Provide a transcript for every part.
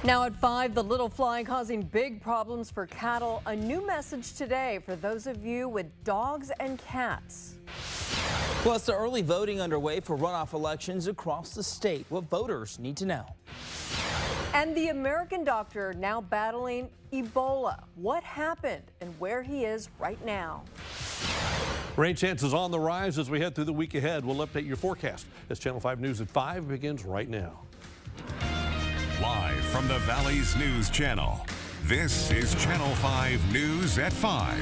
Now at 5, the little fly causing big problems for cattle. A new message today for those of you with dogs and cats. Plus, the early voting underway for runoff elections across the state. What voters need to know. And the American doctor now battling Ebola. What happened and where he is right now. Rain chances on the rise as we head through the week ahead. We'll update your forecast as Channel 5 News at 5 begins right now. Live from the Valley's News Channel, this is Channel 5 News at 5.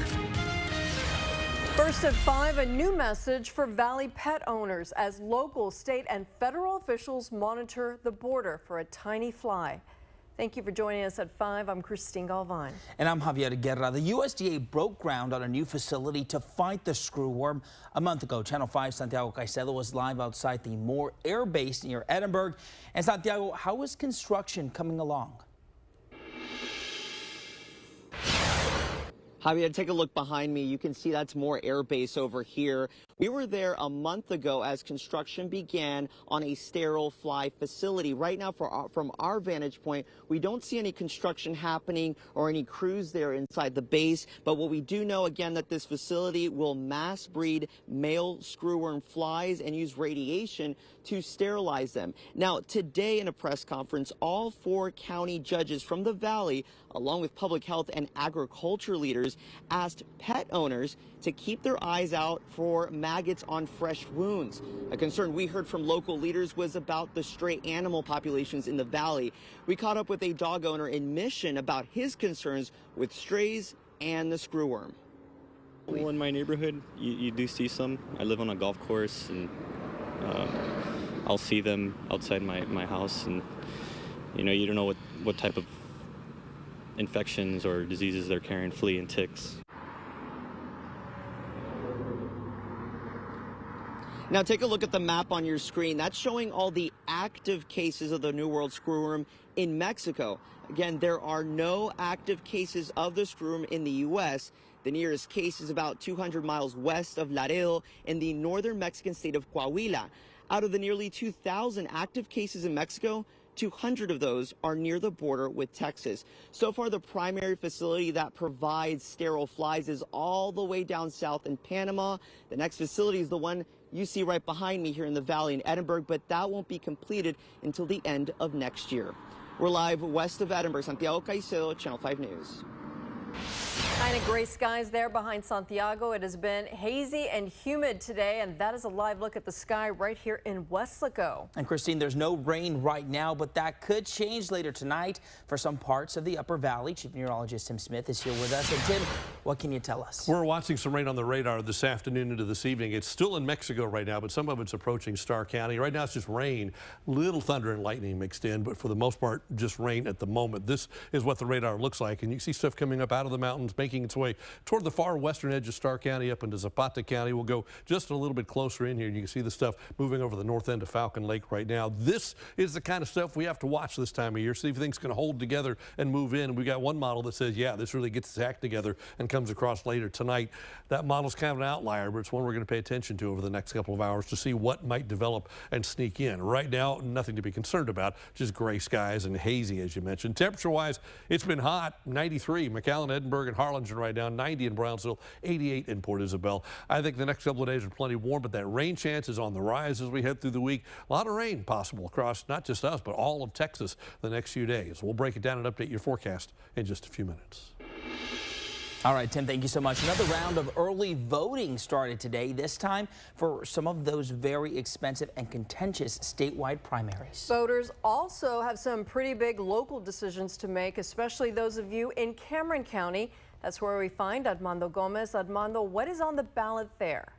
First at 5, a new message for Valley pet owners as local, state, and federal officials monitor the border for a tiny fly. Thank you for joining us at 5. I'm Christine Galvan. And I'm Javier Guerra. The USDA broke ground on a new facility to fight the screwworm. A month ago, Channel 5 Santiago Caicedo was live outside the Moore Air Base near Edinburgh. And Santiago, how is construction coming along? Javier, take a look behind me. You can see that's Moore Air Base over here. We were there a month ago as construction began on a sterile fly facility. Right now, from our vantage point, we don't see any construction happening or any crews there inside the base. But what we do know, again, that this facility will mass breed male screwworm flies and use radiation to sterilize them. Now, today in a press conference, all 4 county judges from the Valley, along with public health and agriculture leaders, asked pet owners to keep their eyes out for maggots on fresh wounds. A concern we heard from local leaders was about the stray animal populations in the Valley. We caught up with a dog owner in Mission about his concerns with strays and the screwworm. Well, in my neighborhood, you do see some. I live on a golf course, and I'll see them outside my house, and you don't know what type of infections or diseases they're carrying, flea and ticks. Now take a look at the map on your screen. That's showing all the active cases of the New World screwworm in Mexico. Again, there are no active cases of the screwworm in the U.S. The nearest case is about 200 miles west of Laredo in the northern Mexican state of Coahuila. Out of the nearly 2,000 active cases in Mexico, 200 of those are near the border with Texas. So far, the primary facility that provides sterile flies is all the way down south in Panama. The next facility is the one you see right behind me here in the Valley in Edinburgh, but that won't be completed until the end of next year. We're live west of Edinburgh. Santiago Caicedo, Channel 5 News. Kind of gray skies there behind Santiago. It has been hazy and humid today, and that is a live look at the sky right here in Weslaco. And Christine, there's no rain right now, but that could change later tonight for some parts of the Upper Valley. Chief Meteorologist Tim Smith is here with us. And Tim, what can you tell us? We're watching some rain on the radar this afternoon into this evening. It's still in Mexico right now, but some of it's approaching Starr County. Right now it's just rain, little thunder and lightning mixed in, but for the most part, just rain at the moment. This is what the radar looks like, and you see stuff coming up out of the mountains, making its way toward the far western edge of Starr County up into Zapata County. We'll go just a little bit closer in here. You can see the stuff moving over the north end of Falcon Lake right now. This is the kind of stuff we have to watch this time of year, see if things can hold together and move in. We got one model that says, yeah, this really gets its act together and comes across later tonight. That model's kind of an outlier, but it's one we're going to pay attention to over the next couple of hours to see what might develop and sneak in. Right now, nothing to be concerned about, just gray skies and hazy, as you mentioned. Temperature-wise, it's been hot, 93. McAllen, Edinburgh, and Harlingen right now, 90 in Brownsville, 88 in Port Isabel. I think the next couple of days are plenty warm, but that rain chance is on the rise as we head through the week. A lot of rain possible across not just us, but all of Texas the next few days. We'll break it down and update your forecast in just a few minutes. All right, Tim, thank you so much. Another round of early voting started today, this time for some of those very expensive and contentious statewide primaries. Voters also have some pretty big local decisions to make, especially those of you in Cameron County. That's where we find Armando Gomez. Armando, what is on the ballot there?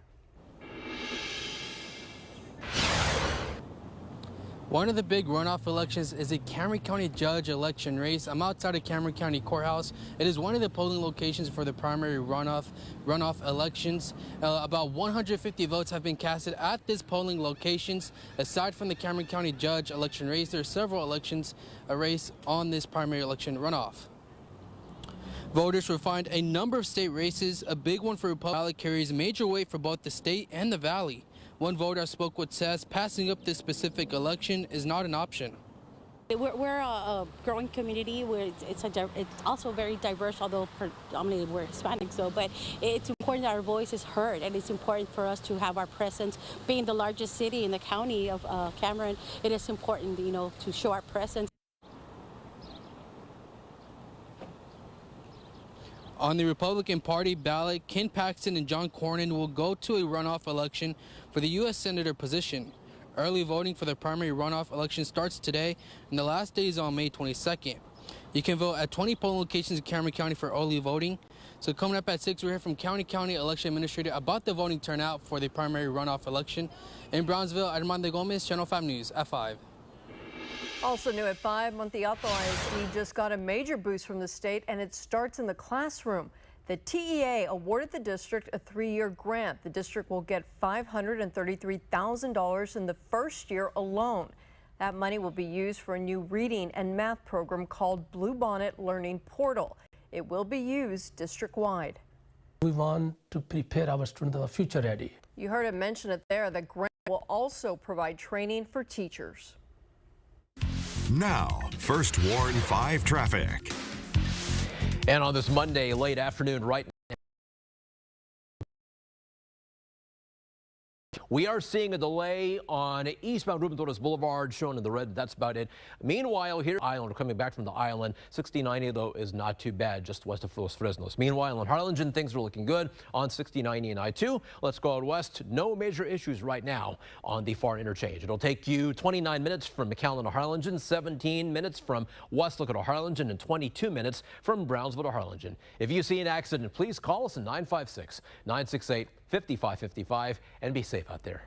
One of the big runoff elections is a Cameron County judge election race. I'm outside of Cameron County Courthouse. It is one of the polling locations for the primary runoff elections. About 150 votes have been casted at this polling locations. Aside from the Cameron County judge election race, there are several elections race on this primary election runoff. Voters will find a number of state races. A big one for Republican carries major weight for both the state and the Valley. One voter I spoke with says passing up this specific election is not an option. We're a growing community where it's also very diverse, although predominantly we're Hispanic, but it's important that our voice is heard, and it's important for us to have our presence. Being the largest city in the county of Cameron, it is important, to show our presence. On the Republican Party ballot, Ken Paxton and John Cornyn will go to a runoff election for the U.S. Senator position. Early voting for the primary runoff election starts today, and the last day is on May 22nd. You can vote at 20 polling locations in Cameron County for early voting. So coming up at 6, we'll hear from County Election Administrator about the voting turnout for the primary runoff election. In Brownsville, Armando Gomez, Channel 5 News at 5. Also new at 5, Monteato ISD just got a major boost from the state, and it starts in the classroom. The TEA awarded the district a 3-year grant. The district will get $533,000 in the first year alone. That money will be used for a new reading and math program called Bluebonnet Learning Portal. It will be used district-wide. We want to prepare our students for future ready. You heard him mention it there. The grant will also provide training for teachers. Now, First Warn 5 traffic. And on this Monday late afternoon, right now, we are seeing a delay on eastbound Ruben Torres Boulevard, shown in the red. That's about it. Meanwhile, here, island, coming back from the island, 6090 though is not too bad, just west of Los Fresnos. Meanwhile, on Harlingen, things are looking good on 6090 and I-2. Let's go out west. No major issues right now on the far interchange. It'll take you 29 minutes from McAllen to Harlingen, 17 minutes from Westlaco to Harlingen, and 22 minutes from Brownsville to Harlingen. If you see an accident, please call us at 956-968-5555 and be safe out there.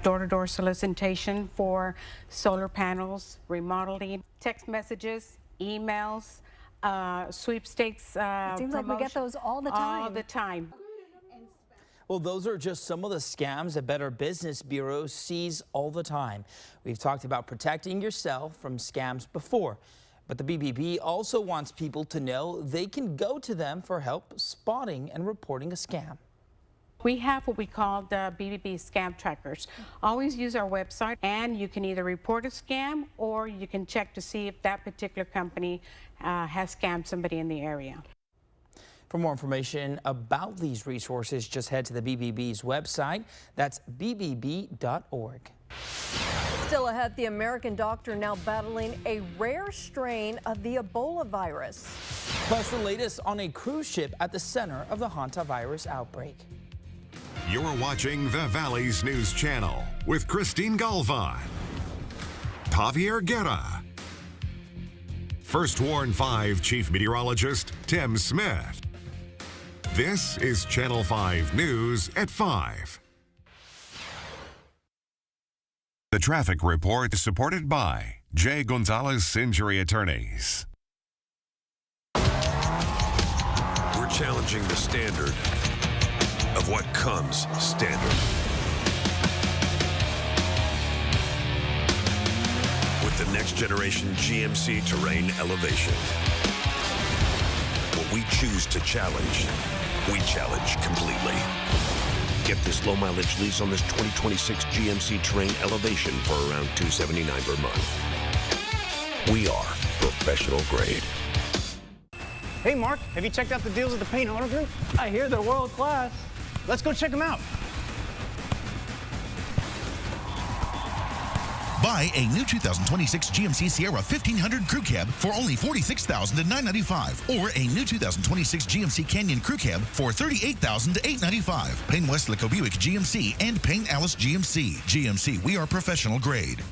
Door-to-door solicitation for solar panels, remodeling, text messages, emails, sweepstakes. It seems like we get those all the time. All the time. Well, those are just some of the scams that Better Business Bureau sees all the time. We've talked about protecting yourself from scams before, but the BBB also wants people to know they can go to them for help spotting and reporting a scam. We have what we call the BBB scam trackers. Always use our website, and you can either report a scam or you can check to see if that particular company has scammed somebody in the area. For more information about these resources, just head to the BBB's website. That's bbb.org. Still ahead, the American doctor now battling a rare strain of the Ebola virus. Plus the latest on a cruise ship at the center of the hantavirus outbreak. You're watching the Valley's News Channel with Christine Galvan, Javier Guerra, First Warn 5 Chief Meteorologist Tim Smith. This is Channel 5 News at 5. The traffic report is supported by J. Gonzalez Injury Attorneys. We're challenging the standard of what comes standard. With the next generation GMC Terrain Elevation. What we choose to challenge, we challenge completely. Get this low mileage lease on this 2026 GMC Terrain Elevation for around $279 per month. We are professional grade. Hey Mark, have you checked out the deals at the Paint Auto Group? I hear they're world class. Let's go check them out. Buy a new 2026 GMC Sierra 1500 Crew Cab for only $46,995, or a new 2026 GMC Canyon Crew Cab for $38,895. Payne Westlaco Buick GMC and Payne Alice GMC. GMC, we are professional grade.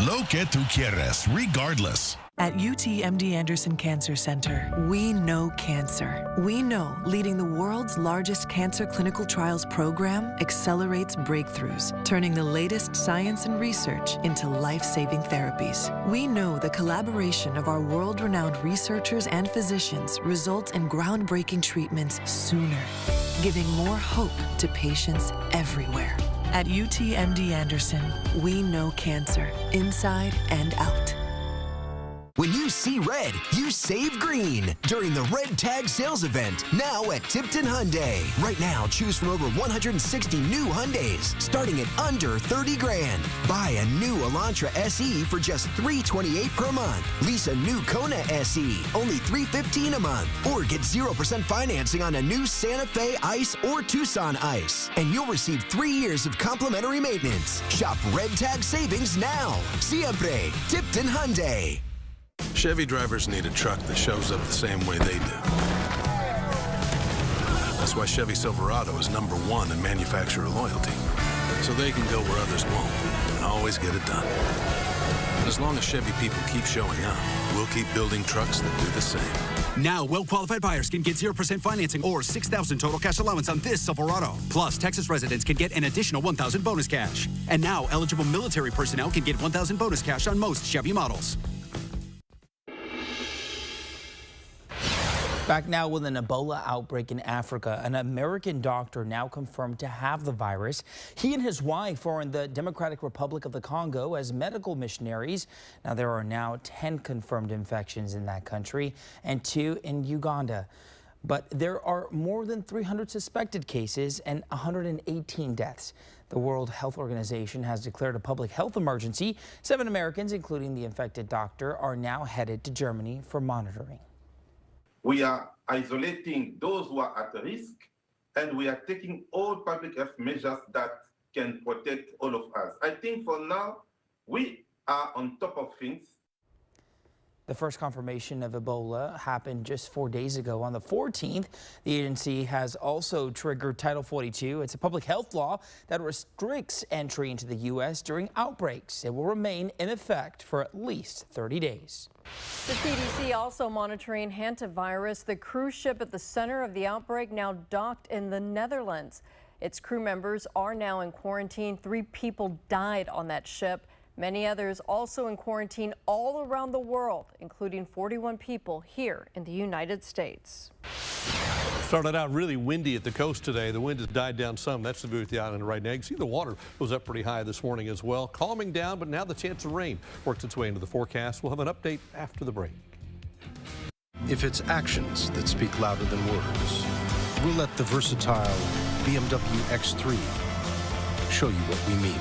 Lo que tú quieres, regardless. At UTMD Anderson Cancer Center, we know cancer. We know leading the world's largest cancer clinical trials program accelerates breakthroughs, turning the latest science and research into life-saving therapies. We know the collaboration of our world-renowned researchers and physicians results in groundbreaking treatments sooner, giving more hope to patients everywhere. At UTMD Anderson, we know cancer, inside and out. When you see red, you save green during the Red Tag Sales Event, now at Tipton Hyundai. Right now, choose from over 160 new Hyundais, starting at under 30 grand. Buy a new Elantra SE for just $328 per month. Lease a new Kona SE, only $315 a month. Or get 0% financing on a new Santa Fe Ice or Tucson Ice. And you'll receive 3 years of complimentary maintenance. Shop Red Tag Savings now. Siempre, Tipton Hyundai. Chevy drivers need a truck that shows up the same way they do. That's why Chevy Silverado is #1 in manufacturer loyalty. So they can go where others won't and always get it done. And as long as Chevy people keep showing up, we'll keep building trucks that do the same. Now, well-qualified buyers can get 0% financing or $6,000 total cash allowance on this Silverado. Plus, Texas residents can get an additional $1,000 bonus cash. And now, eligible military personnel can get $1,000 bonus cash on most Chevy models. Back now with an Ebola outbreak in Africa. An American doctor now confirmed to have the virus. He and his wife are in the Democratic Republic of the Congo as medical missionaries. Now there are now 10 confirmed infections in that country and 2 in Uganda. But there are more than 300 suspected cases and 118 deaths. The World Health Organization has declared a public health emergency. 7 Americans, including the infected doctor, are now headed to Germany for monitoring. We are isolating those who are at risk, and we are taking all public health measures that can protect all of us. I think for now, we are on top of things. The first confirmation of Ebola happened just 4 days ago on the 14th. The agency has also triggered Title 42. It's a public health law that restricts entry into the U.S. during outbreaks. It will remain in effect for at least 30 days. The CDC also monitoring hantavirus. The cruise ship at the center of the outbreak now docked in the Netherlands. Its crew members are now in quarantine. 3 people died on that ship. Many others also in quarantine all around the world, including 41 people here in the United States. Started out really windy at the coast today. The wind has died down some. That's the view of the island right now. You can see the water was up pretty high this morning as well. Calming down, but now the chance of rain works its way into the forecast. We'll have an update after the break. If it's actions that speak louder than words, we'll let the versatile BMW X3 show you what we mean.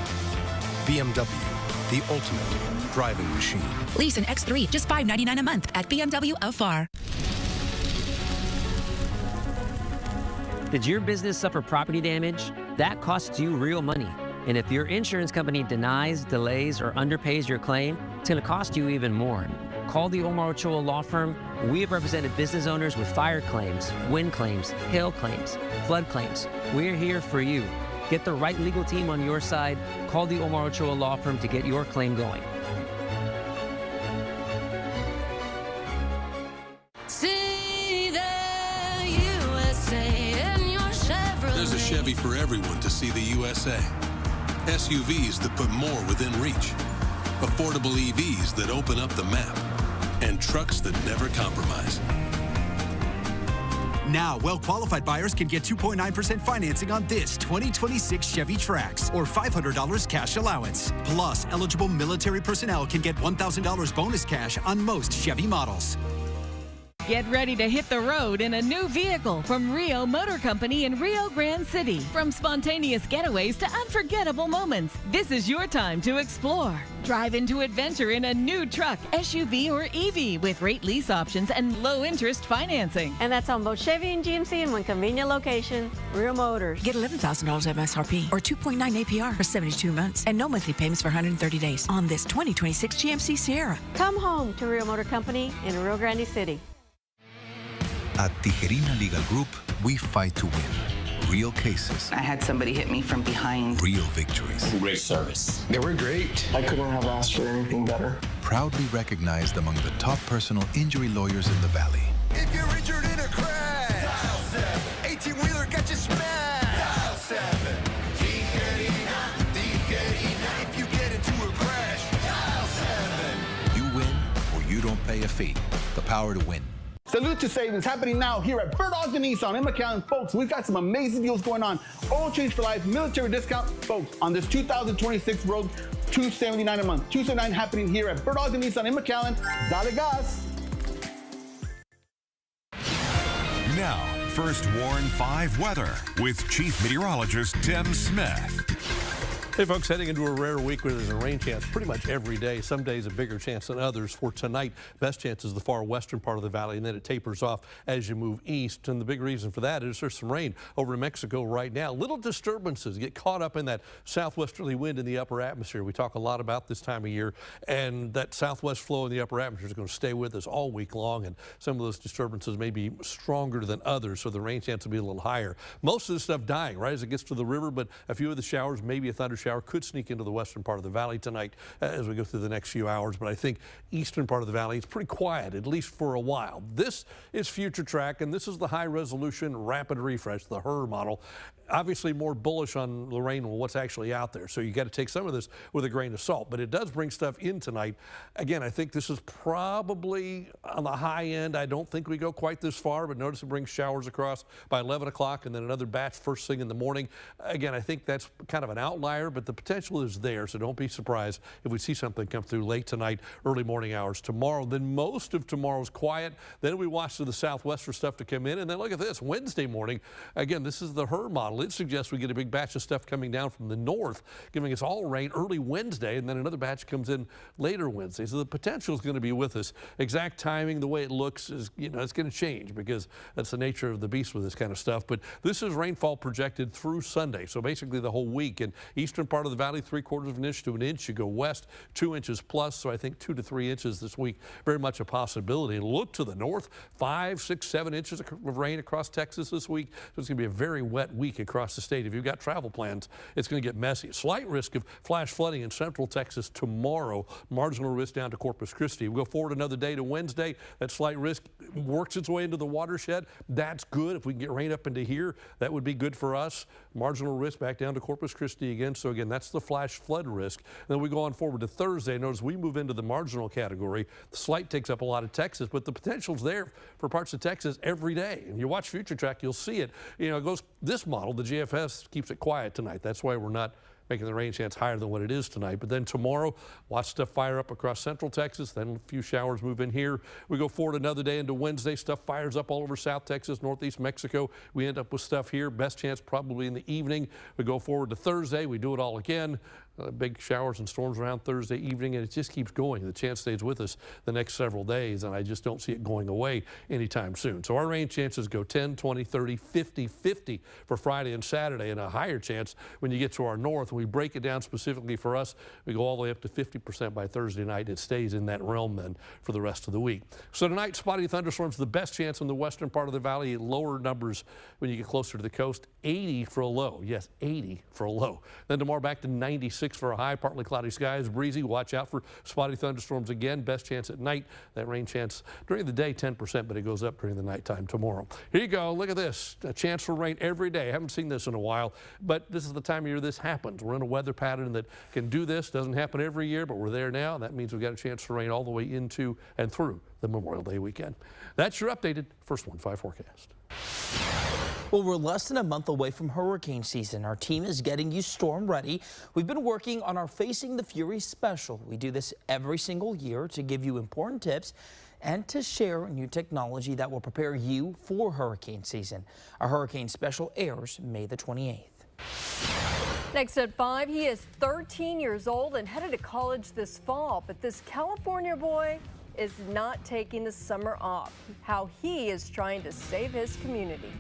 BMW, the ultimate driving machine. Lease an X3, just $599 a month at BMW of FAR. Did your business suffer property damage? That costs you real money. And if your insurance company denies, delays, or underpays your claim, it's going to cost you even more. Call the Omar Ochoa Law Firm. We have represented business owners with fire claims, wind claims, hail claims, flood claims. We're here for you. Get the right legal team on your side. Call the Omar Ochoa Law Firm to get your claim going. See the USA in your Chevrolet. There's a Chevy for everyone to see the USA. SUVs that put more within reach. Affordable EVs that open up the map. And trucks that never compromise. Now, well-qualified buyers can get 2.9% financing on this 2026 Chevy Trax or $500 cash allowance. Plus, eligible military personnel can get $1,000 bonus cash on most Chevy models. Get ready to hit the road in a new vehicle from Rio Motor Company in Rio Grande City. From spontaneous getaways to unforgettable moments, this is your time to explore. Drive into adventure in a new truck, SUV, or EV with rate lease options and low-interest financing. And that's on both Chevy and GMC in one convenient location, Rio Motors. Get $11,000 MSRP or 2.9 APR for 72 months and no monthly payments for 130 days on this 2026 GMC Sierra. Come home to Rio Motor Company in Rio Grande City. At Tijerina Legal Group, we fight to win. Real cases. I had somebody hit me from behind. Real victories. Great service. They were great. I couldn't have asked for anything better. Proudly recognized among the top personal injury lawyers in the Valley. If you're injured in a crash, dial 7. 18-wheeler got you smashed. Dial 7. Tijerina, Tijerina. If you get into a crash, dial 7. You win or you don't pay a fee. The power to win. Salute to savings happening now here at Bird Ogden Nissan in McAllen. Folks, we've got some amazing deals going on. Oil change for life, military discount. Folks, on this 2026 Rogue, $279 a month. $279 happening here at Bird Ogden Nissan in McAllen. Dale gas. Now, First Warn 5 weather with Chief Meteorologist Tim Smith. Hey folks, heading into a rare week where there's a rain chance pretty much every day. Some days a bigger chance than others. For tonight, best chance is the far western part of the valley, and then it tapers off as you move east. And the big reason for that is there's some rain over in Mexico right now. Little disturbances get caught up in that southwesterly wind in the upper atmosphere. We talk a lot about this time of year, and that southwest flow in the upper atmosphere is going to stay with us all week long, and some of those disturbances may be stronger than others, so the rain chance will be a little higher. Most of the stuff dying right as it gets to the river, but a few of the showers, maybe a thunder shower, could sneak into the western part of the valley tonight as we go through the next few hours. But I think eastern part of the valley, it's pretty quiet, at least for a while. This is Future Track, and this is the high resolution rapid refresh, the HER model. Obviously more bullish on the rain than what's actually out there. So you got to take some of this with a grain of salt, but it does bring stuff in tonight. Again, I think this is probably on the high end. I don't think we go quite this far, but notice it brings showers across by 11 o'clock and then another batch first thing in the morning. Again, I think that's kind of an outlier, but the potential is there. So don't be surprised if we see something come through late tonight, early morning hours tomorrow. Then most of tomorrow's quiet. Then we watch to the southwest for stuff to come in. And then look at this, Wednesday morning. Again, this is the HER model. It suggests we get a big batch of stuff coming down from the north, giving us all rain early Wednesday, and then another batch comes in later Wednesday. So the potential is going to be with us. Exact timing, the way it looks is, it's going to change because that's the nature of the beast with this kind of stuff. But this is rainfall projected through Sunday. So basically the whole week. In eastern part of the valley, 3/4 of an inch to an inch. You go west, 2 inches plus. So I think 2 to 3 inches this week, very much a possibility. And look to the north, 5, 6, 7 inches of rain across Texas this week. So it's going to be a very wet week across the state. If you've got travel plans, it's going to get messy. Slight risk of flash flooding in central Texas tomorrow. Marginal risk down to Corpus Christi. We go forward another day to Wednesday. That slight risk works its way into the watershed. That's good. If we can get rain up into here, that would be good for us. Marginal risk back down to Corpus Christi again. So again, that's the flash flood risk. And then we go on forward to Thursday. Notice we move into the marginal category. The slight takes up a lot of Texas, but the potential's there for parts of Texas every day. And you watch Future Track, you'll see it. It goes this model, the GFS keeps it quiet tonight. That's why we're not making the rain chance higher than what it is tonight. But then tomorrow, watch stuff fire up across central Texas. Then a few showers move in here. We go forward another day into Wednesday. Stuff fires up all over South Texas, northeast Mexico. We end up with stuff here. Best chance probably in the evening. We go forward to Thursday. We do it all again. Big showers and storms around Thursday evening, and it just keeps going. The chance stays with us the next several days, and I just don't see it going away anytime soon. So our rain chances go 10, 20, 30, 50, 50 for Friday and Saturday, and a higher chance when you get to our north. When we break it down specifically for us, we go all the way up to 50% by Thursday night. It stays in that realm then for the rest of the week. So tonight, spotty thunderstorms, the best chance in the western part of the valley, lower numbers when you get closer to the coast, 80 for a low. Yes, 80 for a low. Then tomorrow back to 96 for a high, partly cloudy skies, breezy. Watch out for spotty thunderstorms again. Best chance at night. That rain chance during the day, 10%, but it goes up during the nighttime tomorrow. Here you go. Look at this. A chance for rain every day. I haven't seen this in a while, but this is the time of year this happens. We're in a weather pattern that can do this. Doesn't happen every year, but we're there now. That means we've got a chance for rain all the way into and through the Memorial Day weekend. That's your updated First Warn 5 forecast. Well, we're less than a month away from hurricane season. Our team is getting you storm ready. We've been working on our Facing the Fury special. We do this every single year to give you important tips and to share new technology that will prepare you for hurricane season. Our hurricane special airs May the 28th. Next at 5, he is 13 years old and headed to college this fall. But this California boy is not taking the summer off. How he is trying to save his community.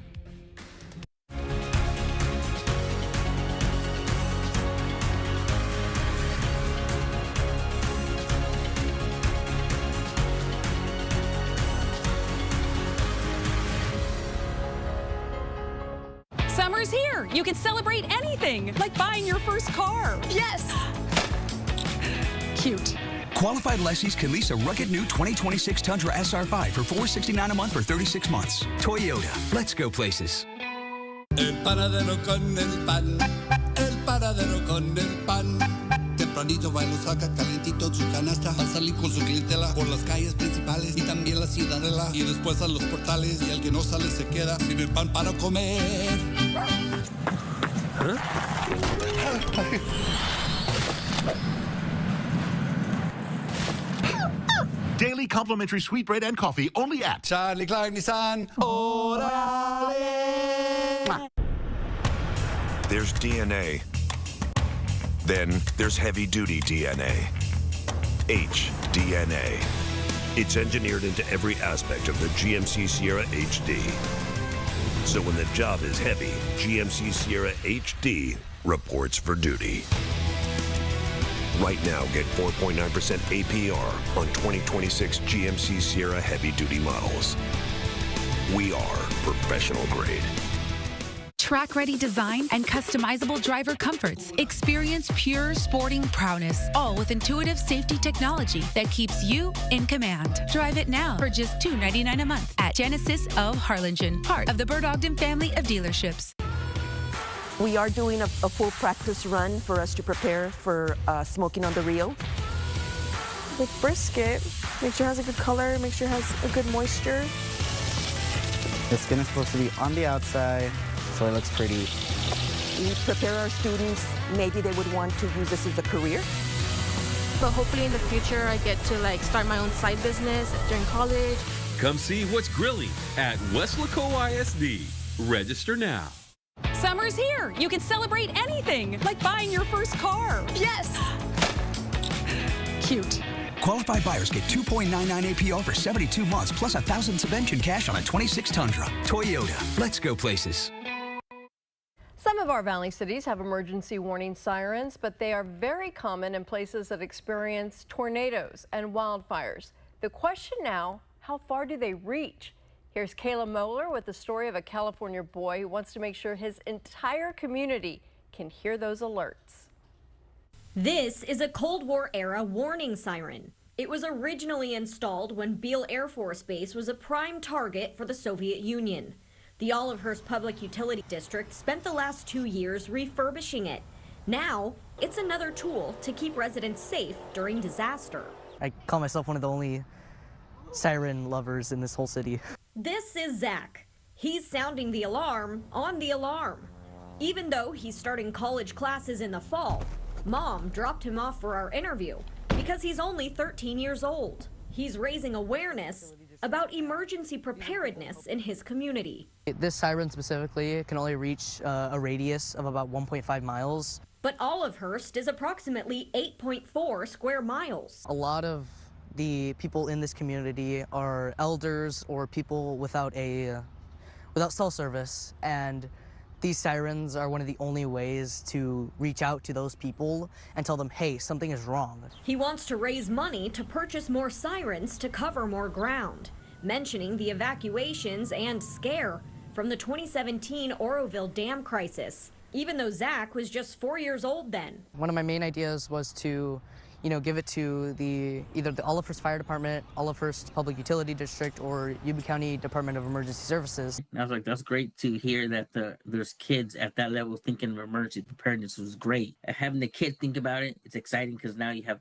Summer's here. You can celebrate anything, like buying your first car. Yes! Cute. Qualified lessees can lease a rugged new 2026 Tundra SR5 for $469 a month for 36 months. Toyota. Let's go places. El paradero con el pan. El paradero con el pan. Tempranito va y lo saca calentito su canasta. Va a salir con su clientela por las calles principales y también la ciudadela. Y después a los portales y el que no sale se queda sin el pan para comer. Daily complimentary sweetbread and coffee only at Charlie Clark Nissan. There's DNA. Then there's heavy-duty DNA. HDNA. It's engineered into every aspect of the GMC Sierra HD. So when the job is heavy, GMC Sierra HD reports for duty. Right now, get 4.9% APR on 2026 GMC Sierra heavy-duty models. We are professional grade. Track-ready design and customizable driver comforts. Experience pure sporting prowess, all with intuitive safety technology that keeps you in command. Drive it now for just $299 a month at Genesis of Harlingen, part of the Bird Ogden family of dealerships. We are doing a full practice run for us to prepare for smoking on the Rio. With brisket, make sure it has a good color, make sure it has a good moisture. The skin is supposed to be on the outside, so it looks pretty. We prepare our students, maybe they would want to use this as a career. But hopefully in the future I get to start my own side business during college. Come see what's grilling at Weslaco ISD. Register now. Summer's here. You can celebrate anything, like buying your first car. Yes! Cute. Qualified buyers get 2.99 APR for 72 months, plus $1,000 subvention cash on a 26 Tundra. Toyota. Let's go places. Some of our valley cities have emergency warning sirens, but they are very common in places that experience tornadoes and wildfires. The question now, how far do they reach? Here's Kayla Moeller with the story of a California boy who wants to make sure his entire community can hear those alerts. This is a Cold War era warning siren. It was originally installed when Beale Air Force Base was a prime target for the Soviet Union. The Olivehurst Public Utility District spent the last 2 years refurbishing it. Now, it's another tool to keep residents safe during disaster. I call myself one of the only siren lovers in this whole city. This is Zach. He's sounding the alarm on the alarm. Even though he's starting college classes in the fall, Mom dropped him off for our interview because he's only 13 years old. He's raising awareness about emergency preparedness in his community. This siren specifically can only reach a radius of about 1.5 miles. But Olivehurst is approximately 8.4 square miles. A lot of the people in this community are elders or people without cell service, and these sirens are one of the only ways to reach out to those people and tell them, hey, something is wrong. He wants to raise money to purchase more sirens to cover more ground, mentioning the evacuations and scare from the 2017 Oroville Dam crisis, even though Zach was just 4 years old then. One of my main ideas was to give it to either the Olivehurst Fire Department, Olivehurst Public Utility District, or Yuba County Department of Emergency Services. I was like, that's great to hear that there's kids at that level thinking of emergency preparedness was great. Having the kid think about it, it's exciting because now you have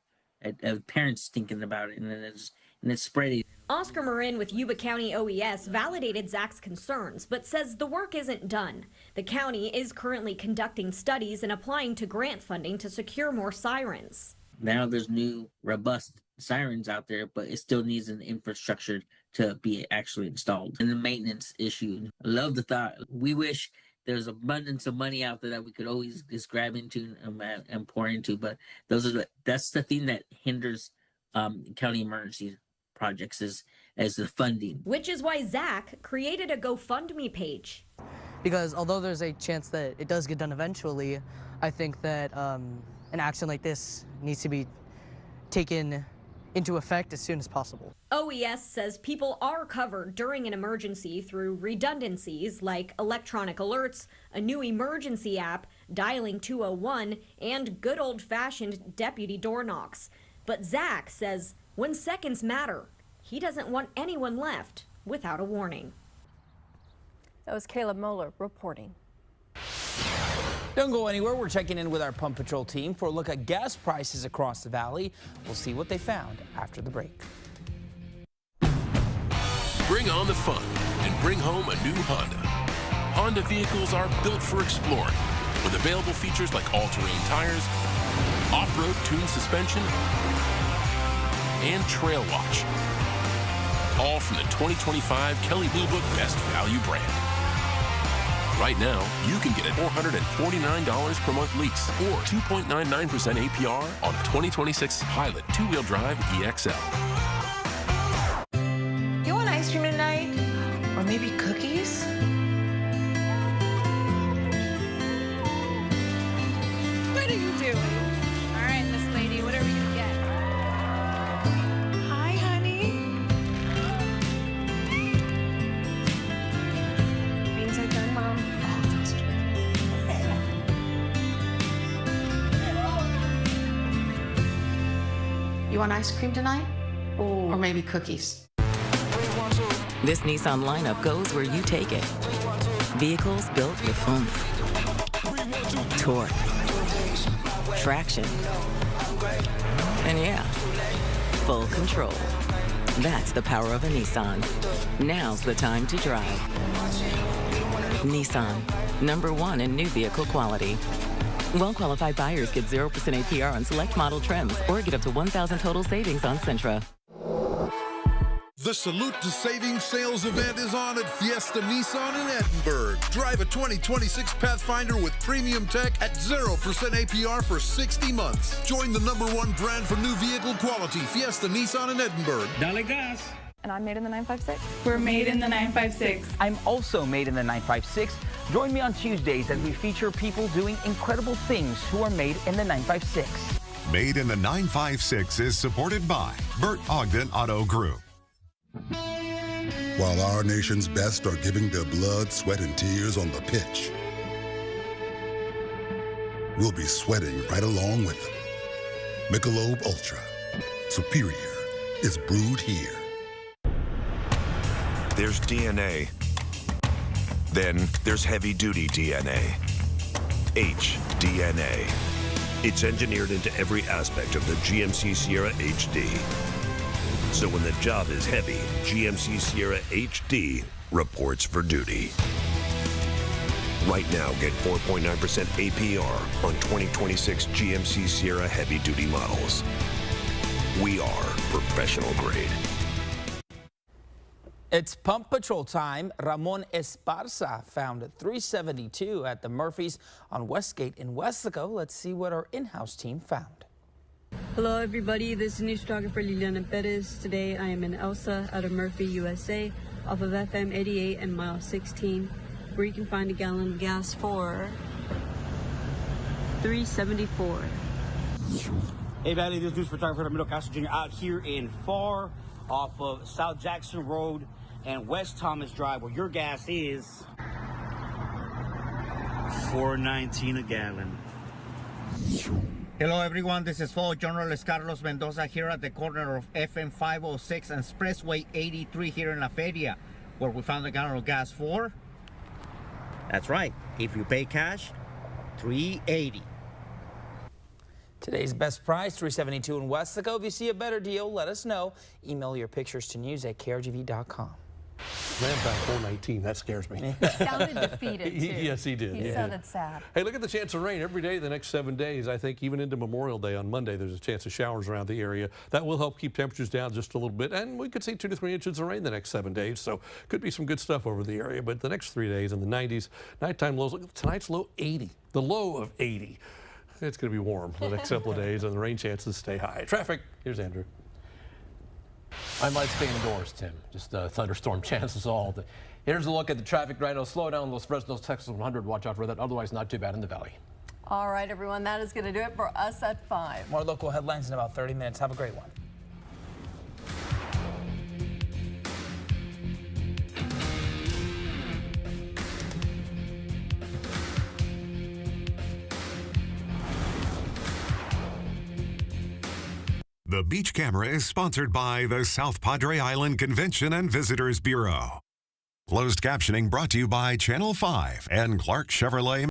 parents thinking about it, and then it's spreading. Oscar Marin with Yuba County OES validated Zach's concerns, but says the work isn't done. The county is currently conducting studies and applying to grant funding to secure more sirens. Now there's new robust sirens out there, but it still needs an infrastructure to be actually installed. And the maintenance issue, I love the thought. We wish there's abundance of money out there that we could always just grab into and pour into, but that's the thing that hinders county emergency projects is the funding. Which is why Zach created a GoFundMe page. Because although there's a chance that it does get done eventually, I think that an action like this needs to be taken into effect as soon as possible. OES says people are covered during an emergency through redundancies like electronic alerts, a new emergency app, dialing 201, and good old-fashioned deputy door knocks. But Zach says when seconds matter, he doesn't want anyone left without a warning. That was Kayla Moeller reporting. Don't go anywhere. We're checking in with our Pump Patrol team for a look at gas prices across the valley. We'll see what they found after the break. Bring on the fun and bring home a new Honda. Honda vehicles are built for exploring, with available features like all-terrain tires, off-road tuned suspension, and Trail Watch. All from the 2025 Kelley Blue Book Best Value brand. Right now, you can get a $449 per month lease or 2.99% APR on a 2026 Pilot two-wheel drive EXL. You want ice cream tonight? Or maybe cookies? What are you doing? All right, Miss Lady, whatever you get. Hi, honey. Beans are done, Mom. You want ice cream tonight? Or maybe cookies? This Nissan lineup goes where you take it. Vehicles built with oomph, torque, traction, and yeah, full control. That's the power of a Nissan. Now's the time to drive. Nissan, #1 in new vehicle quality. Well-qualified buyers get 0% APR on select model trims or get up to $1,000 total savings on Sentra. The Salute to Savings sales event is on at Fiesta Nissan in Edinburgh. Drive a 2026 Pathfinder with premium tech at 0% APR for 60 months. Join the #1 brand for new vehicle quality, Fiesta Nissan in Edinburgh. Dale gas. And I'm made in the 956. We're made in the 956. I'm also made in the 956. Join me on Tuesdays as we feature people doing incredible things who are made in the 956. Made in the 956 is supported by Bert Ogden Auto Group. While our nation's best are giving their blood, sweat, and tears on the pitch, we'll be sweating right along with them. Michelob Ultra. Superior is brewed here. There's DNA. Then there's heavy-duty DNA. HDNA. It's engineered into every aspect of the GMC Sierra HD. So when the job is heavy, GMC Sierra HD reports for duty. Right now, get 4.9% APR on 2026 GMC Sierra heavy-duty models. We are professional grade. It's Pump Patrol time. Ramon Esparza found 372 at the Murphys on Westgate in Weslaco. Let's see what our in-house team found. Hello everybody, this is news photographer Liliana Perez. Today I am in Elsa out of Murphy, USA, off of FM 88 and mile 16, where you can find a gallon of gas for $3.74. Hey Valley, this is news photographer Ramiro Castro Jr. out here in Far off of South Jackson Road and West Thomas Drive, where your gas is $4.19 a gallon. Hello everyone, this is Full Journalist Carlos Mendoza here at the corner of FM 506 and Expressway 83 here in La Feria, where we found a gallon of gas for, that's right, if you pay cash, $3.80. Today's best price, $3.72 in Weslaco. If you see a better deal, let us know. Email your pictures to news@krgv.com. Ran back 419, that scares me. He sounded defeated, too. Yes, he did. He sounded sad. Hey, look at the chance of rain every day the next 7 days. I think even into Memorial Day on Monday, there's a chance of showers around the area. That will help keep temperatures down just a little bit, and we could see 2 to 3 inches of rain the next 7 days, so could be some good stuff over the area. But the next 3 days in the 90s, nighttime lows, look, tonight's low 80, the low of 80. It's going to be warm the next couple of days, and the rain chances stay high. Traffic, here's Andrew. I might stay indoors, Tim. Just thunderstorm chances all. Here's a look at the traffic right now. Slow down Los Fresnos, Texas 100. Watch out for that. Otherwise, not too bad in the valley. All right, everyone. That is going to do it for us at 5. More local headlines in about 30 minutes. Have a great one. The Beach Camera is sponsored by the South Padre Island Convention and Visitors Bureau. Closed captioning brought to you by Channel 5 and Clark Chevrolet.